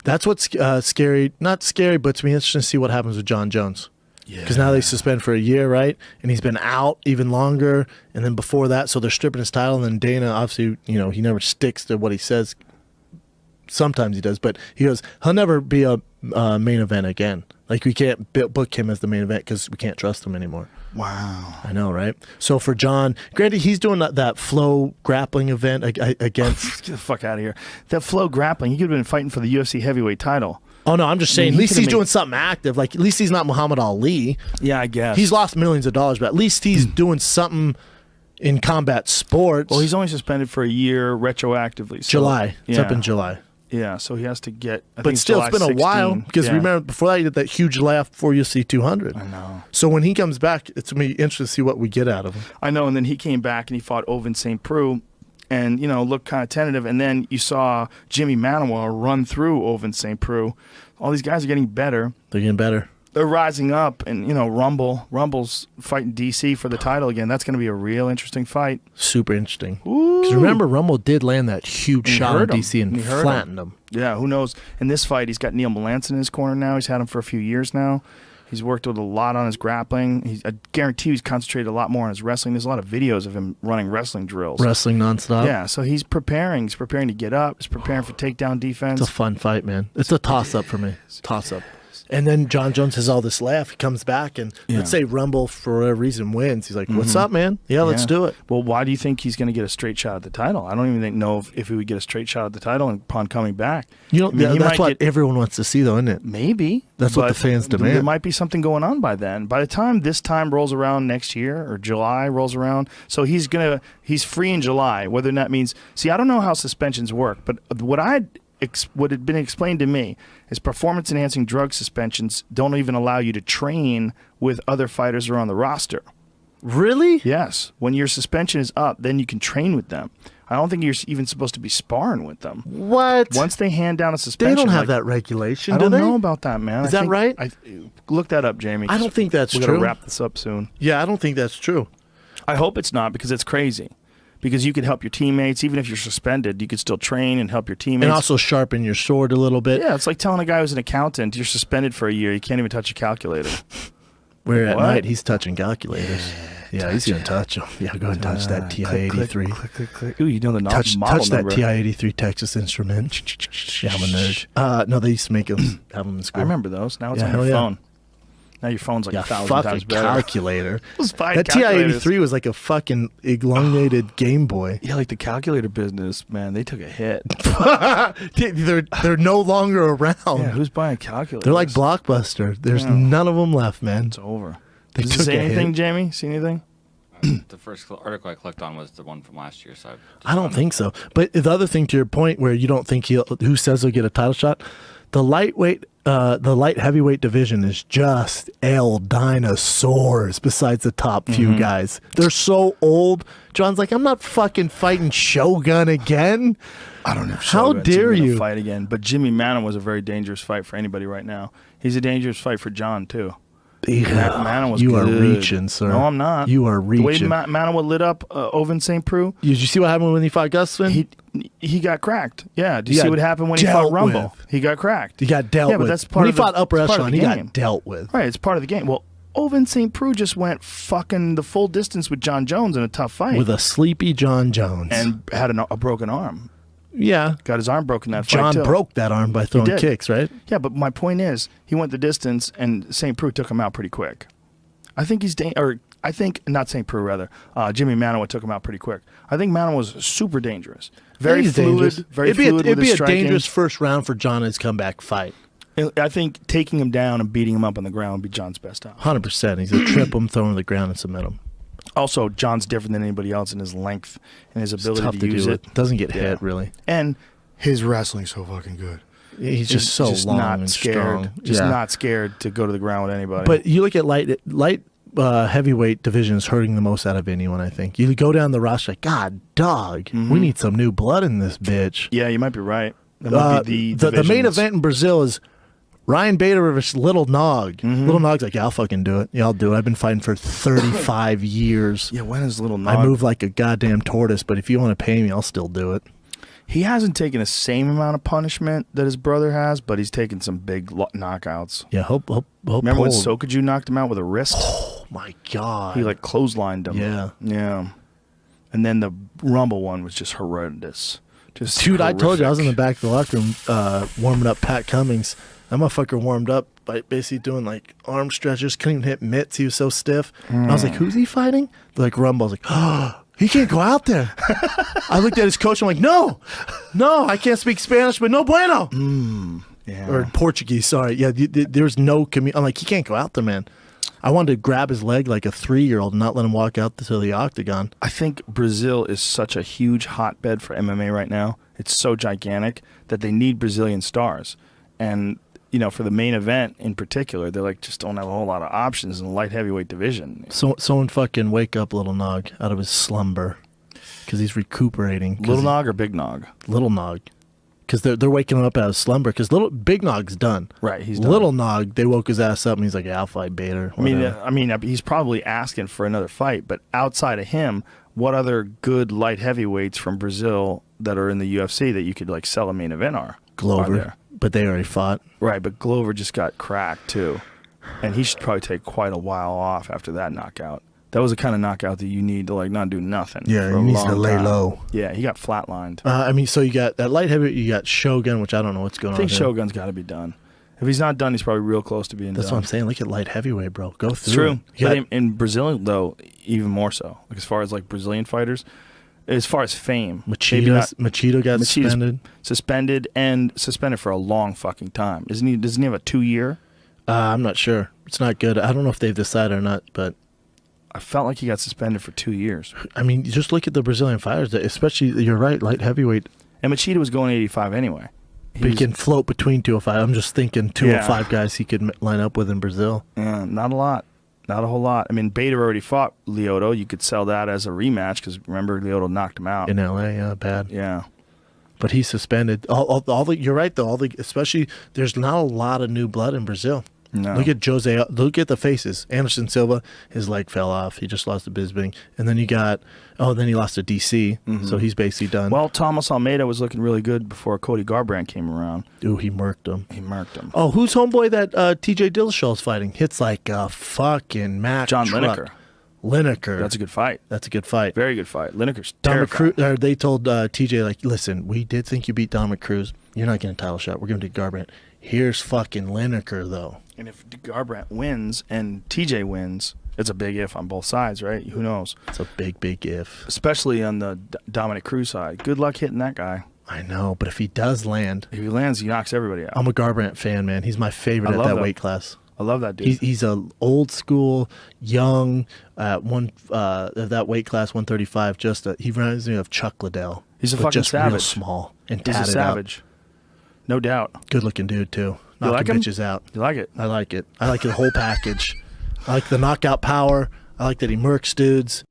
That's what's scary. Not scary, but it's be interesting to see what happens with Jon Jones. Yeah. Because now they suspend for a year, right? And he's been out even longer. And then before that, so they're stripping his title. And then Dana, obviously, you know, he never sticks to what he says. Sometimes he does, but he goes, he'll never be a main event again. Like, we can't book him as the main event because we can't trust him anymore. Wow. I know, right? So for Jon, granted, he's doing that flow grappling event against... Get the fuck out of here. That flow grappling, he could have been fighting for the UFC heavyweight title. Oh, no, I'm just saying, at least he's doing something active. Like, at least he's not Muhammad Ali. Yeah, I guess. He's lost millions of dollars, but at least he's doing something in combat sports. Well, he's only suspended for a year retroactively. So, July. It's up in July. Yeah, so he has to get... But still, it's been a while. Because remember, before that, he did that huge laugh before UFC 200. I know. So when he comes back, it's going to be interesting to see what we get out of him. I know, and then he came back and he fought Ovince St. Preux. And, you know, looked kind of tentative. And then you saw Jimmy Manuwa run through Ovince St. Preux. All these guys are getting better. They're getting better. They're rising up. And, you know, Rumble's fighting DC for the title again. That's going to be a real interesting fight. Super interesting. Because remember, Rumble did land that huge shot on DC and flattened him. Yeah, who knows? In this fight, he's got Neil Melanson in his corner now. He's had him for a few years now. He's worked with a lot on his grappling. I guarantee he's concentrated a lot more on his wrestling. There's a lot of videos of him running wrestling drills. Wrestling nonstop? Yeah, so he's preparing. He's preparing to get up. He's preparing for takedown defense. It's a fun fight, man. It's a toss-up for me. Toss-up. And then Jon Jones has all this laugh. He comes back and let's say Rumble, for whatever reason, wins. He's like, what's up, man? Yeah, let's do it. Well, why do you think he's going to get a straight shot at the title? I don't even know if he would get a straight shot at the title upon coming back. You know, that's what everyone wants to see, though, isn't it? Maybe. That's what the fans demand. There might be something going on by then. By the time this time rolls around next year, or July rolls around, so he's free in July. Whether that means, see, I don't know how suspensions work, but what had been explained to me is performance-enhancing drug suspensions don't even allow you to train with other fighters who are on the roster. Really? Yes. When your suspension is up, then you can train with them. I don't think you're even supposed to be sparring with them. What? Once they hand down a suspension... They don't have that regulation, I don't know about that, man. Is that right? Look that up, Jamie. I don't think that's true. We're going to wrap this up soon. Yeah, I don't think that's true. I hope it's not, because it's crazy. Because you could help your teammates. Even if you're suspended, you could still train and help your teammates. And also sharpen your sword a little bit. Yeah, it's like telling a guy who's an accountant, you're suspended for a year, you can't even touch a calculator. Where at night, he's touching calculators. Yeah, he's going to touch them. Yeah, go ahead and touch that TI-83. Click. Ooh, you know the model touch number. That TI-83 Texas Instrument. Yeah, I'm a nerd. No, they used to make them, have them in school. I remember those. Now it's on your phone. Now your phone's like 1,000 times better. Calculator. That TI-83 was like a fucking elongated Game Boy. Yeah, like the calculator business, man. They took a hit. they're no longer around. Yeah, who's buying calculators? They're like Blockbuster. There's none of them left, man. It's over. Did you say anything, Jamie? See anything? The first article I clicked on was the one from last year. So I don't think so. But the other thing, to your point, where you don't think who says he'll get a title shot, the light heavyweight division is just dinosaurs besides the top few guys. They're so old. John's like, I'm not fucking fighting Shogun again. I don't know if How dare you fight again. But Jimmy Manuwa was a very dangerous fight for anybody right now. He's a dangerous fight for Jon, too. Yeah. You are reaching, sir. No, I'm not. You are reaching. The way Manuwa lit up Ovince St. Preux. Did you see what happened when he fought Gustafsson? He got cracked. Yeah. Did you see what happened when he fought Rumble? He got cracked. He got dealt with. But that's part when of he fought Upper Echelon, he got game. dealt with. Right. It's part of the game. Well, Ovince St. Preux just went fucking the full distance with Jon Jones in a tough fight. With a sleepy Jon Jones. And had a broken arm. Yeah. Got his arm broken that fight, Jon broke that arm by throwing kicks, right? Yeah, but my point is, he went the distance, and St. Preux took him out pretty quick. I think not St. Preux, rather. Jimmy Manuwa took him out pretty quick. I think Manuwa was super dangerous. Very fluid. Very fluid with his striking. It'd be a dangerous first round for Jon in his comeback fight. I think taking him down and beating him up on the ground would be Jon's best option. 100%. He's a trip him, throw him to the ground, and submit him. Also, Jon's different than anybody else in his length and his ability to use it. Doesn't get hit, really. And his wrestling's so fucking good. He's just so long and strong. Just not scared to go to the ground with anybody. But you look at light heavyweight division is hurting the most out of anyone, I think. You go down the roster like, God, dog, we need some new blood in this bitch. Yeah, you might be right. That might be the main event in Brazil is Ryan Bader versus Little Nog. Little Nog's like, yeah, I'll fucking do it. Yeah, I'll do it. I've been fighting for 35 years. Yeah, when is Little Nog? I move like a goddamn tortoise, but if you want to pay me, I'll still do it. He hasn't taken the same amount of punishment that his brother has, but he's taken some big knockouts. Yeah, hope. Remember when Sokaju knocked him out with a wrist? Oh my God. He like clotheslined him. Yeah. Yeah. And then the Rumble one was just horrendous. Just Dude, horrific. I told you I was in the back of the locker room warming up Pat Cummings. That motherfucker warmed up by basically doing like arm stretches, couldn't even hit mitts. He was so stiff. And I was like, who's he fighting? They're like, Rumble. I was like, oh, he can't go out there. I looked at his coach. I'm like, no, I can't speak Spanish, but no bueno. Yeah. Or Portuguese, sorry. Yeah, there's no I'm like, he can't go out there, man. I wanted to grab his leg like a 3-year-old and not let him walk out to the octagon. I think Brazil is such a huge hotbed for MMA right now. It's so gigantic that they need Brazilian stars. And, you know, for the main event in particular, they like just don't have a whole lot of options in the light heavyweight division. So someone fucking wake up Little Nog out of his slumber because he's recuperating. Little Nog or Big Nog? Little Nog. Because they're waking him up out of slumber. Because Big Nog's done. Right, he's done. Little Nog, they woke his ass up and he's like, yeah, I'll fight Bader. I mean, he's probably asking for another fight. But outside of him, what other good light heavyweights from Brazil that are in the UFC that you could like sell a main event are? Glover, but they already fought. Right, but Glover just got cracked too, and he should probably take quite a while off after that knockout. That was the kind of knockout that you need to like not do nothing. Yeah, for he a needs long to lay time. low. Yeah, he got flatlined. I mean, so you got that light heavyweight, you got Shogun, which I don't know what's going I think on. Shogun's got to be done. If he's not done, he's probably real close to being That's done. what I'm saying. Look at light heavyweight, bro. Go through. It's true. It. But in Brazil, though, even more so. Like as far as like Brazilian fighters, as far as fame, Machito got suspended suspended for a long fucking time. Doesn't he have a 2-year? I'm not sure. It's not good. I don't know if they've decided or not, but I felt like he got suspended for 2 years. I mean, just look at the Brazilian fighters, especially, you're right, light heavyweight. And Machida was going 85 anyway. He can float between 205. I'm just thinking 205 guys he could line up with in Brazil. Yeah, not a lot. Not a whole lot. I mean, Bader already fought Lyoto. You could sell that as a rematch because remember, Lyoto knocked him out. In L.A., yeah, bad. Yeah. But he's suspended. You're right, though. Especially, there's not a lot of new blood in Brazil. No. Look at Jose. Look at the faces. Anderson Silva, his leg fell off. He just lost to Bisping. And then you got, then he lost to DC. So he's basically done. Well, Thomas Almeida was looking really good before Cody Garbrandt came around. Ooh, he murked him. Oh, who's homeboy that TJ Dillashaw's fighting? Hits like a fucking Mack John truck. Lineker. That's a good fight. Very good fight. Lineker's Dominic terrifying. They told TJ, like, listen, we did think you beat Dominic Cruz. You're not getting a title shot. We're going to do Garbrandt. Here's fucking Lineker, though. And if Garbrandt wins and TJ wins, it's a big if on both sides, right? Who knows? It's a big, big if. Especially on the Dominic Cruz side. Good luck hitting that guy. I know, but if he does land. If he lands, he knocks everybody out. I'm a Garbrandt fan, man. He's my favorite at that weight class. I love that dude. He's a old school, young, that weight class, 135. He reminds me of Chuck Liddell. He's a fucking just savage. Real small and He's a savage. No doubt. Good looking dude too. You like him? Bitches out. You like it? I like it. I like the whole package. I like the knockout power. I like that he murks dudes.